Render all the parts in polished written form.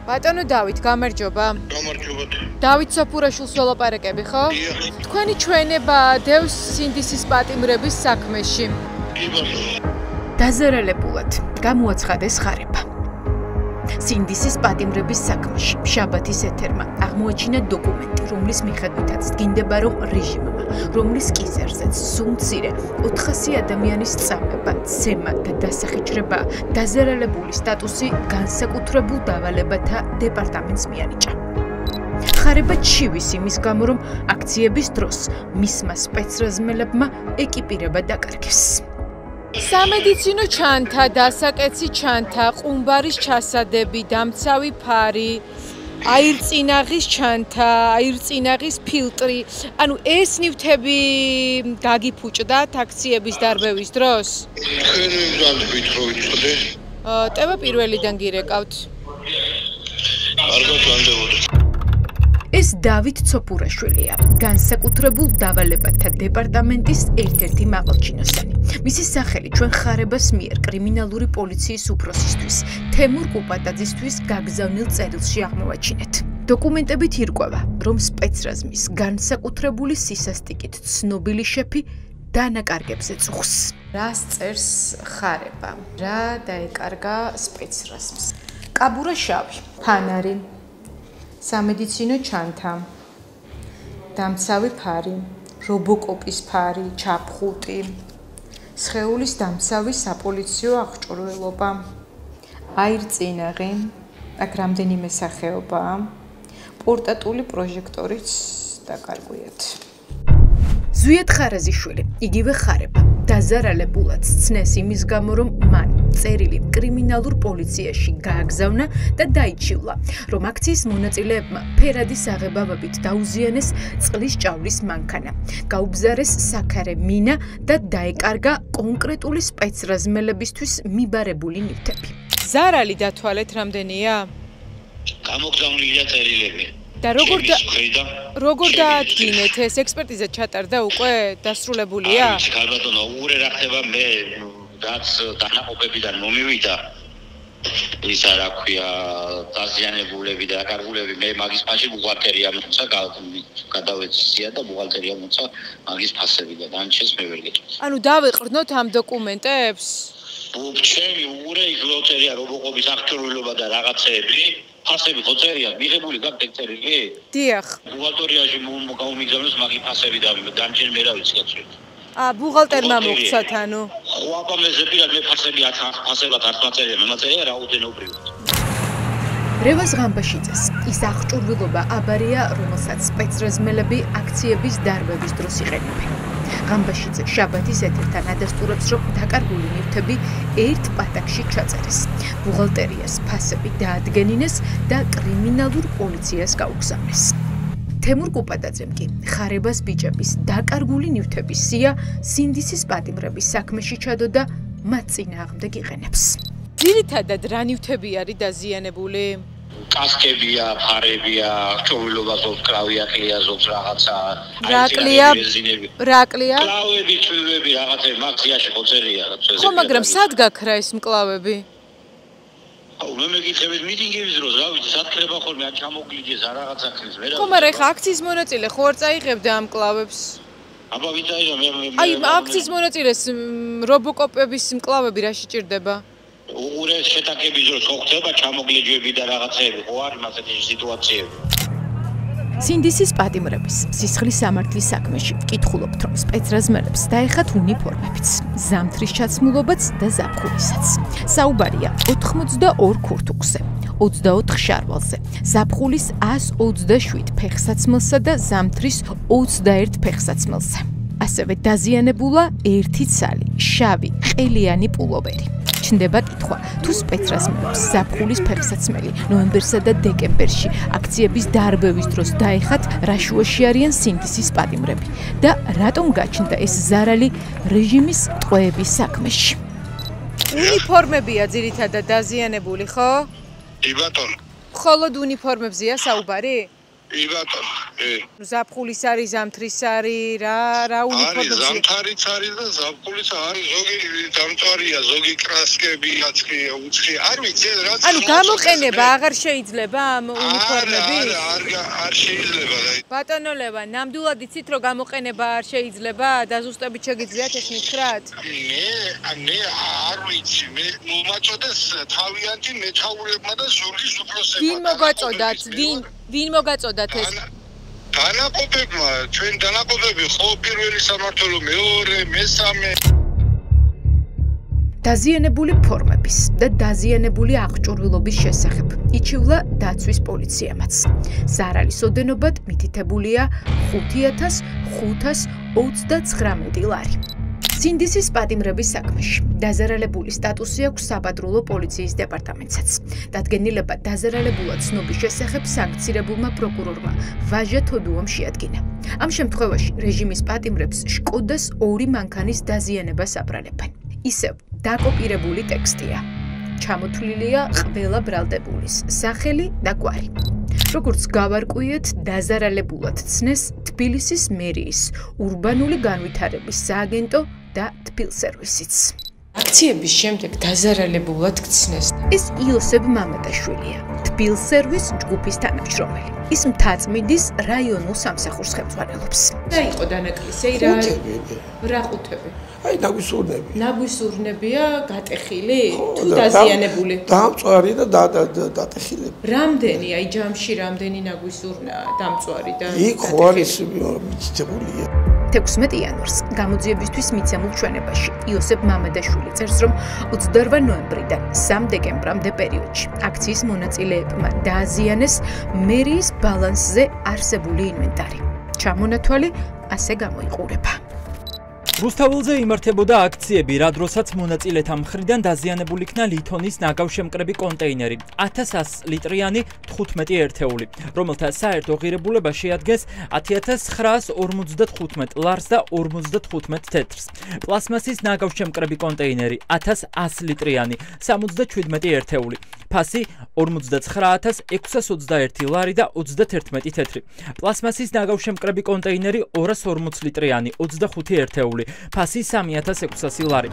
ბატონო დავით, გამარჯობა. გამარჯობათ. დავით სოფურაშვილს ველაპარაკები, ხო? თქვენი ჩვენება დევს სინდისის პატიმრების საქმეში. დაზარალებულად გამოაცხადეს ხარება. სინდისის პატიმრების საქმეში შაბათის ეთერმა აღმოაჩინა დოკუმენტი, რომლის მიხედვითაც დგინდება, რომ რეჟიმმა, რომლის კისერზეც სულ მცირე 400 ადამიანის წამება, ცემა და დასახიჩრება დაზარალებული სტატუსი განსაკუთრებულ დავალებათა დეპარტამენტს მიანიჭა. ხარება ჩივის იმის გამო, რომ აქციების დროს მისმა სპეცრაზმელებმა ეკიპირება დაკარგეს. სამედიცინო ჩანთა, დასაკეცი ჩანთა, ყუმბარის ჩასადები, დამცავი ფარი, აირწინაღის ჩანთა, აირწინაღის ფილტრი. ანუ ეს ნივთები გაგიფუჭდათ აქციების დარბევის დროს? თქვენ მიგზავნებით რო ვიცოდე? ტევა პირველიდან გირეკავთ. კარგად ვანდებოდი. ეს დავით ცოფურაშვილია, განსაკუთრებულ დავალებათა დეპარტამენტის ერთ-ერთი მაღალჩინოსანი. მისი სახელი ჩვენ ხარებას მიერ კრიმინალური პოლიციის უფროსისთვის, თემურ კუპატაძისთვის გაგზავნილ წერილში აღმოვაჩინეთ. დოკუმენტებით ირკვევა, რომ სპეცრაზმის განსაკუთრებული სისასტიკით ცნობილი შეფი დანაკარგებს ეწუხს. რას წერს ხარება? რა დაეკარგა სპეცრაზმს? კაბურა შავი, ფანარი, სამედიცინო ჩანთა, დამცავი ფარი, რობოკოპის ფარი, ჩაფხუტი, სხეულის დამცავი საპოლიციო აღჭურვილობა, აირწინაღი, აქ რამდენიმე სახეობაა, პორტატული პროჟექტორიც დაკარგვიათ. ზვიად ხარაზიშვილი, იგივე ხარება, დაზარალებულად სცნეს იმის გამო, რომ მან წერილი კრიმინალურ პოლიციაში გააგზავნა და დაიჩივლა, რომ აქციის მონაწილეებმა ფერადის აღებავებით დაუზიანეს წყლის ჭავლის მანქანა, გაუბზარეს საქარე მინა და დაეკარგა კონკრეტული სპეცრაზმელებისთვის მიბარებული ნივთები. ზარალი დათვალეთ რამდენია? გამოგზავნილია წერილები. და როგორ დაადგინეთ ეს ექსპერტიზა ჩატარდა უკვე დასრულებულია? ქალბატონო, უღურე რა ხდება მე რაც დანაყოფებიდან მომივიდა ის რა ქვია დაზიანებულები და დაკარგულები მე მაგის ფასი ბუღალტერია მოცა გადავეცია და ბუღალტერია მოცა მაგის ფასები და დანჩენს მე ვერ გეტყვი. ანუ დავეყრდნოთ ამ დოკუმენტებს? ჩემი უღურე ის ლოტერია რობოკობის აღჭურვილობა და რაღაცეები ფასები ხო წერია, მიღებული გაქვთ ეგ წერილი? დიახ. ბუღალტერიაში გამომიგზავნოს მაგის ფასები და დანჩენ მე რა ვიცი კაცო. ბუღალტერმა მოგცათ ანუ. ხო, აბა მე ზეპირად მე ფასები ფასებად არ მაწერია, მეწერია რაოდენობრივად. რევაზ ღამბაშიძეს ის აღჭურვილობა აბარია, რომელსაც სპეცრაზმელები აქციების დარბევის დროს იყენებენ. ღამბაშიძე შაბათის ეთერთან ადასტურებს, რომ დაკარგული ნივთები ერთ პატაკში ჩაწერეს. ბუღალტერიას ფასები დაადგენინეს და კრიმინალურ პოლიციას გაუგზავნეს. თემურ კუპატაძემ კი ხარებას ბიჭების დაკარგული ნივთების სია სინდისის პატიმრების საქმეში ჩადო და მათ წინააღმდეგ იყენებს. ძირითადად რა ნივთები არის დაზიანებული? კასკებია, ფარებია, აღჭურვილობა ზოგს კრავია, ყლია ზოგს რაღაცა. რა ყლია? კლავები, წვივები, რაღაცა მაგზიაში ხო წერია. ხო, მაგრამ სად გაქრა ეს მკლავები? მე მეკითხებით მიტინგების დროს, რა ვიცი, სათქრება ხოლმე ან ჩამოგლიჯეს ან რაღაცა ხრის, მე რა. ხო, მაგრამ ეხა აქციის მონაწილე ხო არ წაიღებდა ამ მკლავებს? აბა ვიწაიღე მე. აი, აქციის მონაწილეს რობოკოპების მკლავები რაში ჭირდება? უღურე შეტაკების დროს ხო ხდება ჩამოგლიჯები და რაღაცეები, ხო არის ასეთი სიტუაციები. სინდისის პატიმრების სისხლის სამართლის საქმეში ვკითხულობთ, რომ სპეცრაზმელებს დაეხათ უნიფორმებიც, ზამთრის ჩაცმულობაც და ზაფხულისაც. საუბარია 82 ქურთუკზე, 24 შარვალზე, ზაფხულის 127 ფეხსაცმელსა და ზამთრის 21 ფეხსაცმელზე. ასევე დაზიანებულა ერთი ცალი, შავი, ყელიანი პულოვერი. ჩნდება კითხვა, თუ სპეცრაზმელებს ზაფხულის ფეხსაცმელი ნოემბერსა და დეკემბერში აქციების დარბევის დროს დაეხათ, რა შუაში არიან სინდისის პატიმრები და რატომ გაჩნდა ეს ზარალი რეჟიმის ტყვეების საქმეში. უნიფორმებია ძირითადად დაზიანებული, ხო? კი ბატონო. მხოლოდ უნიფორმებზეა საუბარი? კი ბატონო. ზაფხულის არის, ზამთრის არის, რა უნიფორმებია? არის ზამთარიც არის და ზაფხულის არის, ზოგი დამწვარია, ზოგი კრასკები, აცხია, უცხი. არ ვიცი რა. ანუ გამოყენება აღარ შეიძლება ამ უნიფორმები? არ შეიძლება. ბატონო ლევან, ნამდვილად იცით რომ გამოყენება არ შეიძლება? დაზუსტებით შეგიძლიათ ეს მითხრათ? მე არ ვიცი. მე მომაწოდეს თავიანთი მეთაურებმა და ზურგის უფროსებმა. ვინ მოგაწოდათ? ვინ მოგაწოდათ ეს? დანაყოფებმა, ჩვენ დანაყოფები ხო პირველი სამმართველო, მეორე, მესამე. დაზიანებული ფორმების და დაზიანებული აღჭურვილობის შესახებ იჩივლა დაცვის პოლიციამაც. ზარალის ოდენობად მითითებულია 5529 ლარი. სინდისის პატიმრების საქმეში დაზარალებული სტატუსი აქვს საპატრულო პოლიციის დეპარტამენტსაც. დადგენილება დაზარალებულად ცნობის შესახებ სანქცირებულმა პროკურორმა ვაჟა თოდუამ შეადგინა. ამ შემთხვევაში რეჟიმის პატიმრებს შკოდას 2 მანქანის დაზიანებას აბრალებენ. ისევ დაკოპირებული ტექსტია. ჩამოთვლილია ყველა ბრალდებულის სახელი და გვარი. როგორც გავარკვიეთ, დაზარალებულად ცნეს თბილისის მერიის ურბანული განვითარების სააგენტო და თბილსერვისიც. აქციების შემდეგ დაზარალებულად გცნეს. ეს იოსებ მამადაშვილია, თბილსერვის ჯგუფის თანამშრომელი. ის მთაწმინდის რაიონულ სამსახურს ხელმძღვანელობს. და იყო დანაკლისი რა ყუთები? აი ნაგვისურნები. ნაგვისურნებია გატეხილი თუ დაზიანებული? დამწვარი და დატეხილები. რამდენი აი ჯამში რამდენი ნაგვისურნაა დამწვარი და იქ ხო არის მიცემულია. 16 იანვარს გამოძიებისთვის მიცემულ ჩვენებაში იოსებ მამადაშვილი წერს, რომ 28 ნოემბრიდან 3 დეკემბრამდე პერიოდში აქციის მონაწილეებმა დააზიანეს მერიის ბალანსზე არსებული ინვენტარი. ჩამონათვალი ასე გამოიყურება. რუსთაველზე იმართებოდა აქციები, რა დროსაც მონაწილეთა მხრიდან დაზიანებული იქნა ლითონის ნაგავშემკრები კონტეინერი 1100 ლიტრიანი 15 ერთეული, რომელთა საერთო ღირებულება შეადგენს 10955 ლარს და 55 თეთრს. პლასმასის ნაგავშემკრები კონტეინერი 1100 litrიანი 77 ერთეული, ფასი 49621 ლარი და 31 თეთრი. პლასმასის ნაგავშემკრები კონტეინერი 240 litrიანი 25 ერთეული, ფასი 3600 ლარი.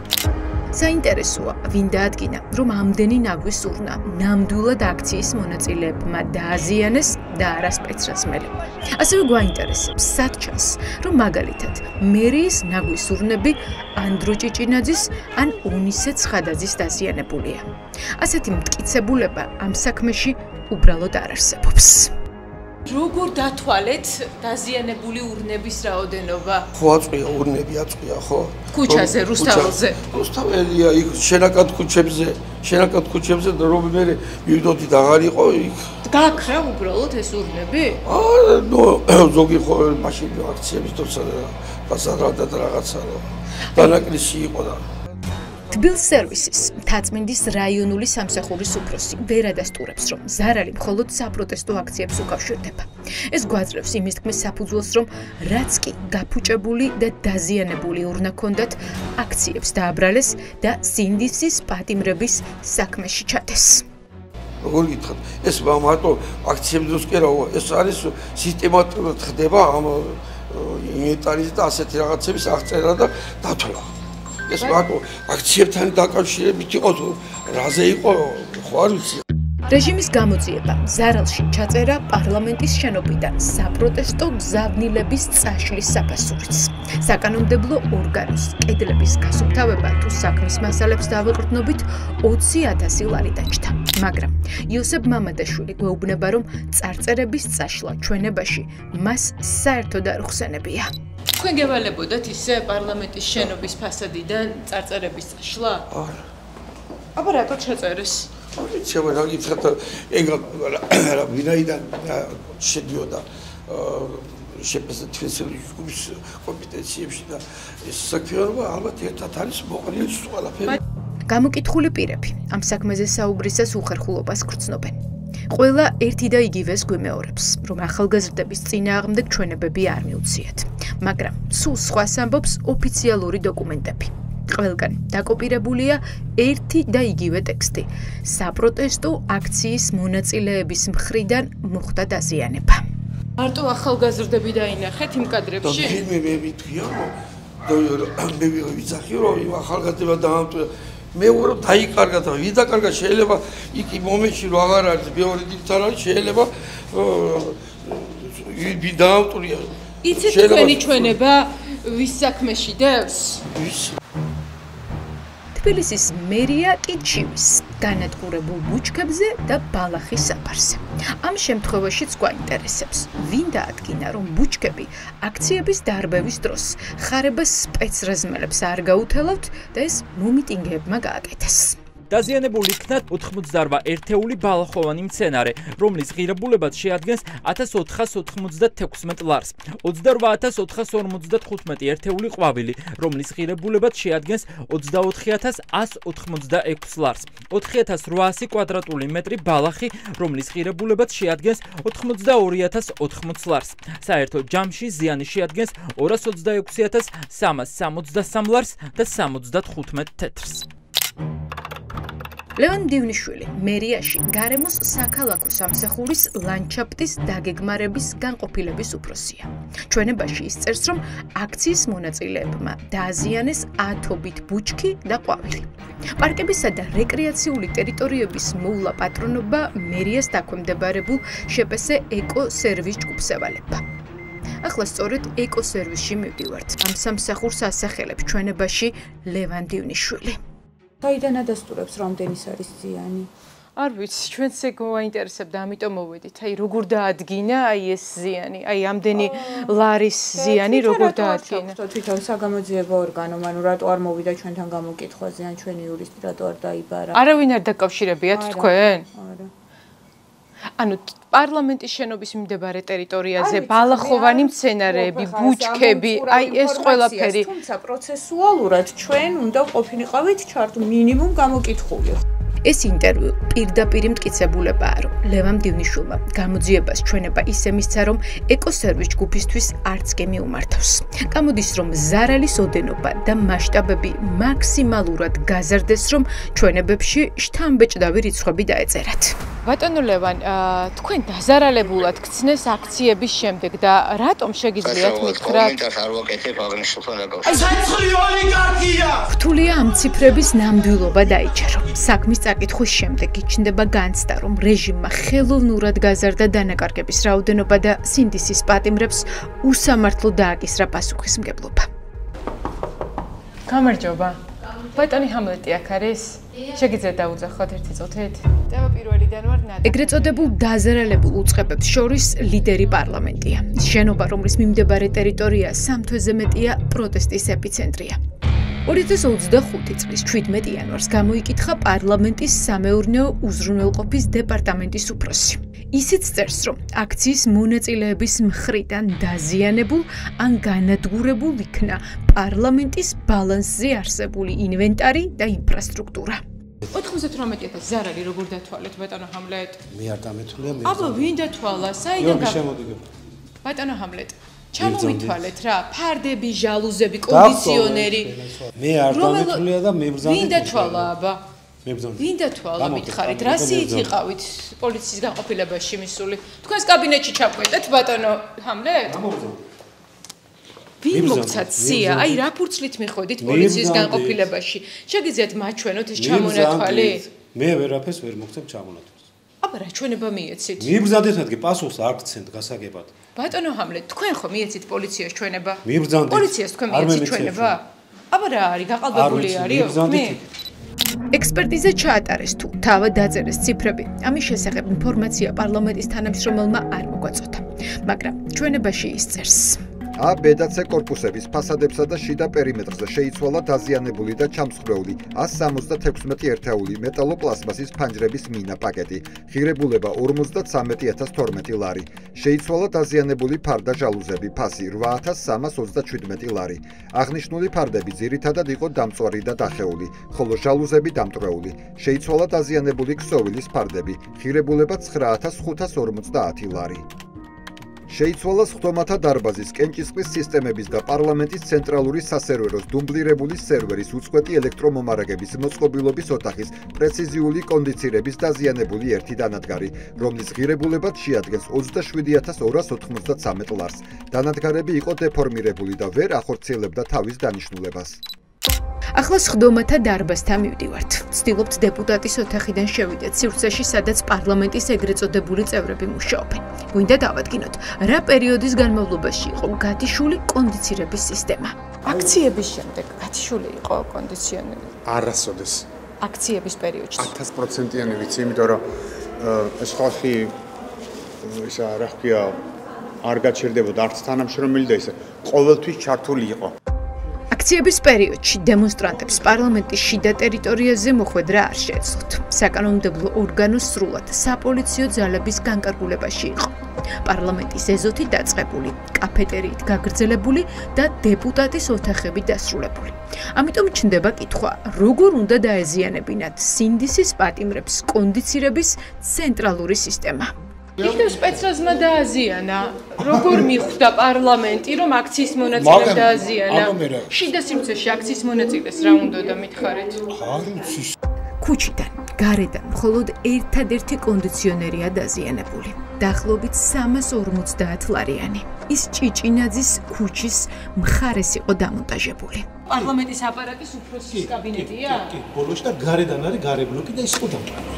საინტერესოა, ვინ დაადგინა, რომ ამდენი ნაგვის სურნა ნამდვილად აქციის მონაწილეებმა დააზიანეს და არა სპეცრაზმელი. ასევე გვაინტერესებს, სად ჩანს, რომ მაგალითად მერიის ნაგვის სურნები ანდრო ჭიჭინაძის ან უნისე ცხადაძის დაზიანებულია. ასეთი მტკიცებულება ამ საქმეში უბრალოდ არ არსებობს. როგორ დათვალეთ დაზიანებული ურნების რაოდენობა? ხო აწყვია ურნები აწყვია ხო? ქუჩაზე, რუსთაველზე. რუსთაველია იქ შენაკად ქუჩებზე და რომ მე მივიდოდი და აღარ იყო იქ. გაქრა უბრალოდ ეს ურნები? ზოგი ხო მაშინ აქციების თორსა და რაღაცა დანაკლისი იყო და თბილსერვისის მთაწმინდის რაიონული სამსახურის უფროსი ვერ ადასტურებს, რომ ზარალი მხოლოდ საპროტესტო აქციებს უკავშირდება. ეს გვაძლევს იმის თქმის საფუძველს, რომ რაც კი გაფუჭებული და დაზიანებული ურნა ჰქონდათ, აქციებს დააბრალეს და სინდისის პატიმრების საქმეში ჩადეს. როგორ გითხრათ, ეს მარტო აქციების დროს კი არა, ეს არის სისტემატურად ხდება ამ ინვენტარის და ასეთი რაღაცების აღწერა და დათვლა. ეს მარტო აქციებთან დაკავშირებით იყო თუ რაზე იყო, ხო არ ვიცი. რეჟიმის გამოძიება ზარალში ჩაწერა პარლამენტის შენობიდან საპროტესტო გზავნილების წაშლის საფასურით. საკანონმდებლო ორგანოს კედლების გასუფთავება თუ საქმის მასალებს დავეყრდნობით 20,000 ლარი დაჭდა. მაგრამ იოსებ მამადაშვილი გვეუბნება, რომ წარწერების წაშლა ჩვენებაში მას საერთოდ არ უხსენებია. თქვენ გევალებოდათ ისე პარლამენტის შენობის ფასადიდან წარწერების წაშლა? არა. აბა რატო ჩაწერეს? შეიძლება რა გითხრათ, ეგ ვინაიდან შედიოდა შეფასების კომპეტენციებში და ეს საქმიანობა ალბათ ერთად არის მოყოლილი ყველაფერი. გამოკითხული პირები ამ საქმეზე საუბრისას უხერხულობას გრძნობენ. ყველა ერთი და იგივეს გვიმეორებს, რომ ახალგაზრდების წინააღმდეგ ჩვენებები არ მიუციათ. მაგრამ სულ სხვას ამბობს ოფიციალური დოკუმენტები. ყველგან დაკოპირებულია ერთი და იგივე ტექსტი. საპროტესტო აქციის მონაწილეების მხრიდან მოხდა დაზიანება. მარტო ახალგაზრდები დაინახეთ იმ კადრებში? მე მითქია, მე ვიცახი რომ იმ ახალგაზრდა დაამტვრია. მე უბრალოდ დაიკარგა და ვინ დაკარგა შეიძლება იქ მომენტში რომ აღარ არის მეორე დიდ არ არის შეიძლება ვინ დაამტვრია. იცით თქვენი ჩვენება ვის საქმეში დევს? თბილისის მერია კი ჩივის განადგურებულ ბუჩქებზე და ბალახის საფარზე. ამ შემთხვევაშიც გვაინტერესებს, ვინ დაადგინა, რომ ბუჩქები აქციების დარბევის დროს ხარებას სპეცრაზმელებს არ გაუთელავთ და ეს მომიტინგეებმა გააკეთეს. დაზიანებული იქნა 88 ერთეული ბალახოვანი მცენარე, რომლის ღირებულებაც შეადგენს 1496 ლარს, 28455 ერთეული ყვავილი, რომლის ღირებულებაც შეადგენს 24186 ლარს, 4800 კვადრატული მეტრი ბალახი, რომლის ღირებულებაც შეადგენს 82080 ლარს. საერთო ჯამში ზიანი შეადგენს 226363 ლარს და 75 თეთრს. ლევან დივნიშვილი მერიაში გარემოს საქალაქო სამსახურის ლანდშაფტის დაგეგმარების განყოფილების უფროსია. ჩვენებაში ისწერს, რომ აქციის მონაწილეებმა დააზიანეს ათობით ბუჩქი და ყვავილი. პარკებისა და რეკრეაციული ტერიტორიების მოვლა პატრონობა მერიას დაქვემდებარებულ შპს ეკო-სერვის ჯგუფს ევალება. ახლა სწორედ ეკო-სერვისში მივდივართ. ამ სამსახურს ასახელებს ჩვენებაში ლევან დივნიშვილი. Საიდან ადასტურებს რამდენის არის ზიანი? არ ვიცი, ჩვენც ეგ გვაინტერესებდა, ამიტომ მოვედით. აი როგორ დაადგინა აი ეს ზიანი, აი ამდენი ლარის ზიანი როგორ დაადგინა? თვითონ საგამოძიებო ორგანომ, ანუ რატო არ მოვიდა ჩვენთან გამოკითხვაზე, ან ჩვენი იურისტი რატო არ დაიბარა? არავინ არ დაკავშირებიათ თქვენ? არა. ანუ პარლამენტის შენობის მიმდებარე ტერიტორიაზე ბალახოვანი მცენარეები, ბუჩქები, აი ეს ყველაფერი. თუმცა პროცესუალურად ჩვენ უნდა ყოფილიყავით მინიმუმ გამოკითხული. ეს ინტერვიუ პირდაპირ მტკიცებულებაა, რომ ლევან დივნიშვილმა გამოძიებას ჩვენება ისე მისცა, რომ ეკო-სერვის ჯგუფისთვის არც კი მიუმართავს. გამოდის, რომ ზარალის ოდენობა და მასშტაბები მაქსიმალურად გაზარდეს, რომ ჩვენებებში შთამბეჭდავი რიცხვები დაეწერათ. ბატონო ლევან, თქვენ დაზარალებულად გცნეს აქციების შემდეგ და რატომ შეგიძლიათ მითხრათ? კომენტარს არ ვაკეთებ აღნიშნულთან დაკავშირებით. საცხლი ოლიგარქია! რთულია ამ ციფრების ნამდვილობა დაიჯერო. საქმის წაკითხვის შემდეგ იჩნდება განცდა, რომ რეჟიმმა ხელოვნურად გაზარდა დანაკარგების რაოდენობა და სინდისის პატიმრებს უსამართლო დააკისრა პასუხისმგებლობა. გამარჯობა. ბატონი ჰამლეტი აქ არის? შეგიძლიათ დაუძახოთ ერთი წუთით? წევა პირველიდან ვარ ნადა. ეგრეთ წოდებულ დაზარალებულ უწყებებს შორის ლიდერი პარლამენტია. შენობა, რომლის მიმდებარე ტერიტორია 3 თვეზე მეტია პროტესტის ეპიცენტრია. 2025 წლის 17 იანვარს გამოიკითხა პარლამენტის სამეურნეო უზრუნველყოფის დეპარტამენტის უფროსი. ისიც წერს, რომ აქციის მონაწილეების მხრიდან დაზიანებულ ან განადგურებულ იქნა პარლამენტის ბალანსზე არსებული ინვენტარი და ინფრასტრუქტურა. 98,000 ზარალი როგორ დათვალეთ ბატონო ჰამლეტ? მე არ დამეთვლია მე. აბა ვინ დათვალა? საიდან შემოდიგებ. ბატონო ჰამლეტ, ჩამოვითვალეთ რა, ფარდები, ჟალუზები, კონდიციონერი. მე არ დამეთვლია და მებრძანდი. ვინ დათვალა აბა? მებრძანდი. ვინ დათვალა მითხარით? რა სიით იყავით პოლიციის განყოფილებაში მისული? თქვენს კაბინეტში ჩავყვეტეთ ბატონო ჰამლეტ? ვინ მოგცათ სია? აი რა ფურცლით მიხვედით პოლიციის განყოფილებაში? შეგიძლიათ მაჩვენოთ ეს ჩამონათვალი? მე ვერაფერს ვერ მოგცემ ჩამონათვალს. აბა რა ჩვენება მიეცით? მიბრძანდეთ მეთქე პასუხს არ გცემთ გასაგებად. ბატონო ჰამლეტ, თქვენ ხო მიეცით პოლიციას ჩვენება? მიბრძანდით. პოლიციას თქვენ მიეცით ჩვენება? აბა რა არის გაყალბებული არისო? მე ექსპერტიზა ჩაატარეს თუ თავად დაწერეს ციფრები. ამის შესახებ ინფორმაცია პარლამენტის თანამშრომელმა არ მოგვაწოდა. მაგრამ ჩვენებაში ისწერს. A, B და C კორპუსების ფასადებსა და შიდა პერიმეტრზე შეიცვალა დაზიანებული და ჩამსხვრეული 176 ერთეული მეტალოპლასმასის ფანჯრების მინა პაკეტი. ღირებულება 53012 ლარი. შეიცვალა დაზიანებული ფარდა ჟალუზები, ფასი 8327 ლარი. აღნიშნული ფარდები ძირითადად იყო დამწვარი და დახეული, ხოლო ჟალუზები დამტვრეული. შეიცვალა დაზიანებული ქსოვილის ფარდები. ღირებულება 9550 ლარი. შეიცვალა სხდომათა დარბაზის, კენჭისყრის სისტემების და პარლამენტის ცენტრალური სასერვეროს დუმბლირებული სერვერის უწყვეტი ელექტრომომარაგების მოწყობილობის ოთახის პრეციზიული კონდიცირების დაზიანებული ერთი დანადგარი, რომლის ღირებულებად შეადგენს 27293 ლარს. დანადგარები იყო დეფორმირებული და ვერ ახორციელებდა თავის დანიშნულებას. ახლა სხდომათა დარბაზთან მივდივართ. ვცდილობთ დეპუტატის ოთახიდან შევიდეთ სივრცეში, სადაც პარლამენტის ეგრეთ წოდებული წევრები მუშაობენ. გვინდა დავადგინოთ, რა პერიოდის განმავლობაში იყო გათიშული კონდიცირების სისტემა. აქციების შემდეგ გათიშული იყო კონდიციონერი. არასოდეს. აქციების პერიოდში 1000%-იანი ვიცი, იმიტომ რომ ეს ხალხი ისა რა ხქია არ გაჩერდებოდა არც თანამშრომელი და ისე ყოველთვის ჩართული იყო. აქციების პერიოდში დემონსტრანტებს პარლამენტის შიდა ტერიტორიაზე მოხვედრა არ შეეძლოთ. საკანონმდებლო ორგანო სრულად საპოლიციო ძალების განკარგულებაში იყო. პარლამენტის ეზოთი დაწყებული, კაფეტერიით გაგრძელებული და დეპუტატის ოთახები დასრულებული. ამიტომ ჩნდება კითხვა, როგორ უნდა დაეზიანებინათ სინდისის პატიმრებს კონდიცირების ცენტრალური სისტემა. იქნებ სპეცრაზმა დააზიანა, როგორ მიხვდა პარლამენტი, რომ აქციის მონაწილეს დააზიანა. შიდა სივრცეში აქციის მონაწილეს რა უნდა მითხარით? ქუჩიდან, გარედან მხოლოდ ერთადერთი კონდიციონერია დაზიანებული. დაახლოებით 350 ლარიანი. ის ჭიჭინაძის ქუჩის მხარეს იყო დამონტაჟებული. პარლამენტის აპარატის უფროსის კაბინეტია? კი, ბოლოში და გარედან არის გარებლოკი და ის იყო დამონტაჟებული.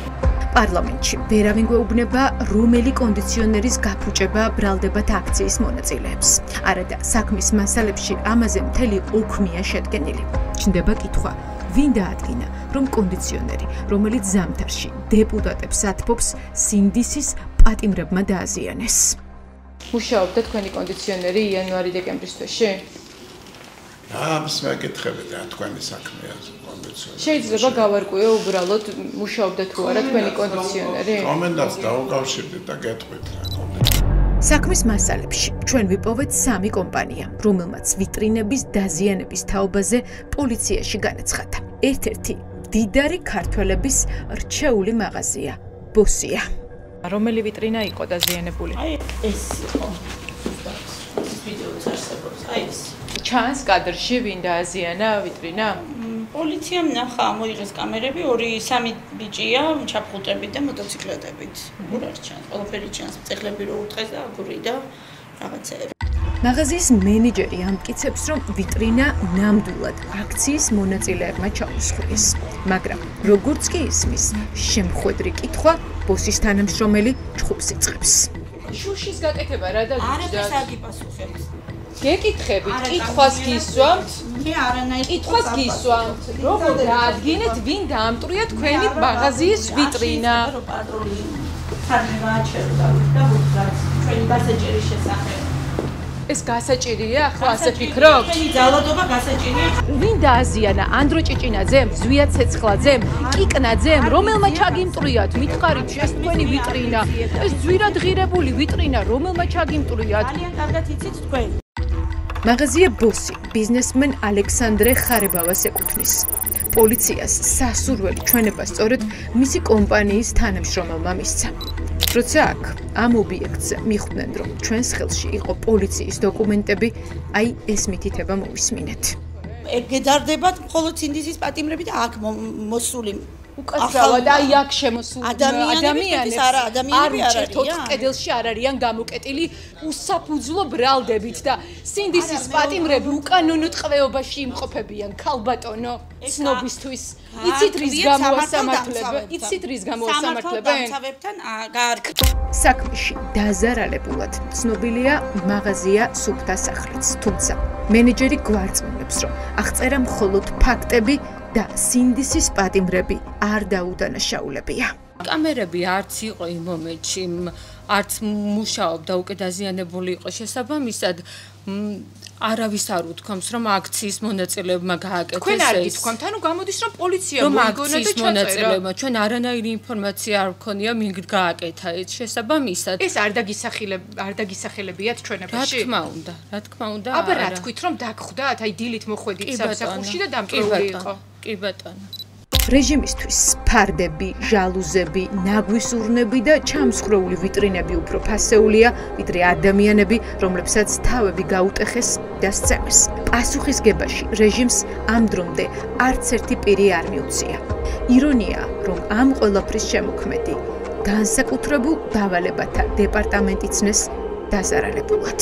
პარლამენტში ვერავინ გვეუბნება, რომელი კონდიციონერის გაფუჭება ბრალდებათ აქციის მონაწილეებს. არადა საქმის მასალებში ამაზე მთელი ოქმია შედგენილი. ჩნდება კითხვა, ვინ დაადგინა, რომ კონდიციონერი, რომელიც ზამთარში დეპუტატებს ათბობს, სინდისის პატიმრებმა დააზიანეს. მუშაობდა თქვენი კონდიციონერი იანვარი-დეკემბრის თვეში? ამას მეკითხებით რა თქვენი საქმეა კონდიციონერი. შეიძლება გავარკვიო უბრალოდ მუშაობდა თუ არა თქვენი კონდიციონერი? კომენტარს დაუკავშირდით და გეტყვით რა. საქმის მასალებში ჩვენ ვიპოვეთ 3 კომპანია, რომელმაც ვიტრინების დაზიანების თაობაზე პოლიციაში განაცხადა. ერთ-ერთი დიდარი ქართველების რჩეული მაღაზია, ბოსია. რომელი ვიტრინა იყო დაზიანებული? აი ეს იყო. ვიდეოც არსებობს. აი ეს. ჩანს კადრში ვინ დააზიანა ვიტრინა? პოლიციამ ნახა, მოიღეს კამერები, 2-3 ბიჭია, ჩაფხუტებით და მოტოციკლეტებით. უր არ ჩანს, ყველაფერი ჩანს, წეხლები რო უტყეს და აგური და რაღაცეები. მაღაზიის მენეჯერი ამტკიცებს, რომ ვიტრინა ნამდვილად აქციის მონაწილეებმა ჩაუსხვილეს. მაგრამ როგორც კი ისმის, შემხვედრი კითხვა ბოსის თანამშრომელი ჩხუბს იწყებს. შუშის გაკეთება რა არაფერს არ გიპასუხებს. გეკითხებით, კითხვას გისვამთ? მე არანაირ კითხვას გისვამთ. როგორ დაადგინეთ, ვინ დაამტვრია თქვენი მაღაზიის ვიტრინა? პატრული ხარჯება აჩერდა და ვუდგათ ჩვენი გასაჭირის შესახებ. ეს გასაჭირია, ახლა ასე ფიქრობთ? ჩვენი ძალადობა გასაჭირია. ვინ დააზიანა? ანდრო ჭიჭინაძემ, ზვია ცეცხლაძემ, კიკნაძემ, რომელმა ჩაგიმტრიათ? მითხარით, ეს თქვენი ვიტრინა, ეს ძვირად ღირებული ვიტრინა, რომელმა ჩაგიმტრიათ? ძალიან კარგად იცით თქვენ. მაღაზია ბოსი ბიზნესმენ ალექსანდრე ხარებავას ეკუთვნის. პოლიციას სასურველი ჩვენება სწორედ მისი კომპანიის თანამშრომელმა მისცა. როცა აქ ამ ობიექტზე მიხვდნენ, რომ ჩვენს ხელში იყო პოლიციის დოკუმენტები, აი ეს მითითება მოვისმინეთ. გედარდებათ მხოლოდ სინდისის პატიმრები და აქ მოსული უკაცრავად აი აქ შემოსული ადამიანები არა ადამიანები არ არიან. კედელში არ არიან გამოკეტილი უსაფუძვლო ბრალდებით და სინდისის პატიმრები უკანონო ტყვეობაში იმყოფებიან ქალბატონო ცნობისთვის. იცით რის გამოასამართლებენ? იცით რის გამოასამართლებენ? საქმეში დაზარალებულად ცნობილია მაღაზია სუფთა სახლიც, თუმცა მენეჯერი გვარწმუნებს, რომ აღწერა მხოლოდ ფაქტები და სინდისის პატიმრები არ დაუდანაშაულებია. კამერები არც იყო იმ მომენტში, არც მუშაობდა, უკვე დაზიანებული იყო შესაბამისად. არავის არ უთქვამს, რომ აქციის მონაწილეებმა გააკეთეს ეს. თქვენ არ გითქვამთ, ანუ გამოდის, რომ პოლიცია მოიგონა და ჩაწერა. ჩვენ არანაირი ინფორმაცია არ გქონია, მინ გააკეთა ეს შესაბამისად. ეს არ დაგისახელებიათ ჩვენებაში? რა თქმა უნდა. აბა რა თქვით, რომ დაგხვდათ, აი დილით მოხვედით სამსახურში და დამტვრეული იყო. კი ბატონო. რეჟიმისთვის ფარდები, ჟალუზები, ნაგვის ურნები და ჩამსხვრეული ვიტრინები უფრო ფასეულია, ვიდრე ადამიანები, რომლებსაც თავები გაუტეხეს და სწემეს. პასუხისგებაში რეჟიმს ამ დრომდე არც ერთი პირი არ მიუწია. ირონია, რომ ამ ყველაფრის შემოქმედი განსაკუთრებულ დავალებათა დეპარტამენტი ცნეს დაზარალებულად.